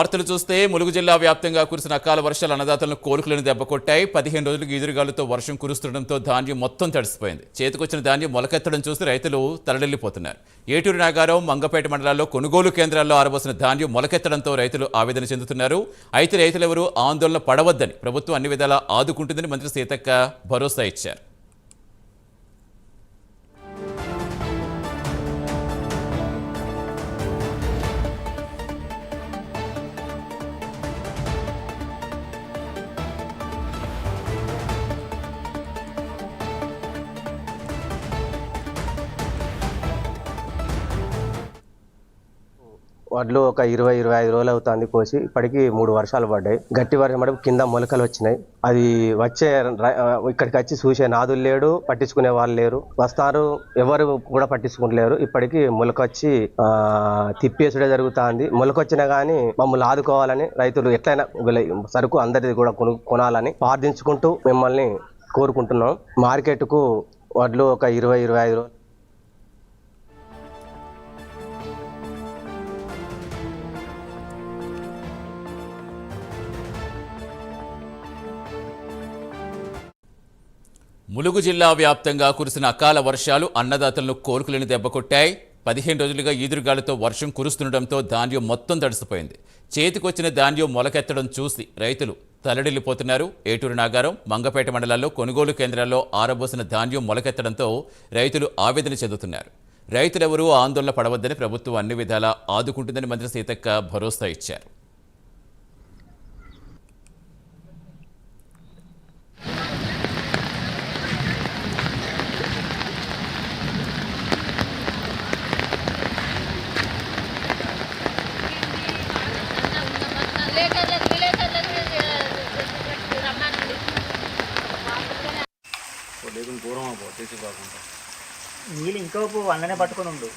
వార్తలు చూస్తే ములుగు జిల్లా వ్యాప్తంగా కురిసిన అకాల వర్షాలు అన్నదాతలను కోలుకులను దెబ్బకొట్టాయి. 15 రోజులకు ఈదురుగాలులతో వర్షం కురుస్తుండటంతో ధాన్యం మొత్తం తడిసిపోయింది. చేతికొచ్చిన ధాన్యం మొలకెత్తడం చూసి రైతులు తలడిల్లిపోతున్నారు. ఏటూరు నాగారం, మంగపేట మండలాల్లో కొనుగోలు కేంద్రాల్లో ఆరబోసిన ధాన్యం మొలకెత్తడంతో రైతులు ఆవేదన చెందుతున్నారు. అయితే రైతులెవరూ ఆందోళన పడవద్దని, ప్రభుత్వం అన్ని విధాలా ఆదుకుంటుందని మంత్రి సీతక్క భరోసా ఇచ్చారు. వడ్లు ఒక 20-25 రోజులు అవుతుంది కోసి. ఇప్పటికి 3 వర్షాలు పడ్డాయి. గట్టి వర్షం పడి కింద మొలకలు వచ్చినాయి. అది వచ్చే ఇక్కడికి వచ్చి చూసే నాదులు లేడు, పట్టించుకునే వాళ్ళు లేరు. వస్తారు, ఎవరు కూడా పట్టించుకుంటలేరు. ఇప్పటికి మొలకొచ్చి తిప్పేసుడే జరుగుతుంది. మొలకొచ్చినా గానీ మమ్మల్ని ఆదుకోవాలని రైతులు ఎట్లయినా సరుకు అందరిది కూడా కొనాలని ప్రార్థించుకుంటూ మిమ్మల్ని కోరుకుంటున్నాం. మార్కెట్కు వడ్లు ఒక 20-25 రోజులు. ములుగు జిల్లా వ్యాప్తంగా కురిసిన అకాల వర్షాలు అన్నదాతలను కోలుకులను దెబ్బకొట్టాయి. 15 రోజులుగా ఈదురుగాలితో వర్షం కురుస్తుండటంతో ధాన్యం మొత్తం తడిసిపోయింది. చేతికొచ్చిన ధాన్యం మొలకెత్తడం చూసి రైతులు తలడిల్లిపోతున్నారు. ఏటూరు నాగారం, మంగపేట మండలాల్లో కొనుగోలు కేంద్రాల్లో ఆరబోసిన ధాన్యం మొలకెత్తడంతో రైతులు ఆవేదన చెందుతున్నారు. రైతులెవరూ ఆందోళన పడవద్దని, ప్రభుత్వం అన్ని విధాలా ఆదుకుంటుందని మంత్రి సీతక్క భరోసా ఇచ్చారు. నీళ్ళు ఇంకోపు అన్ననే పట్టుకొని ఉండు.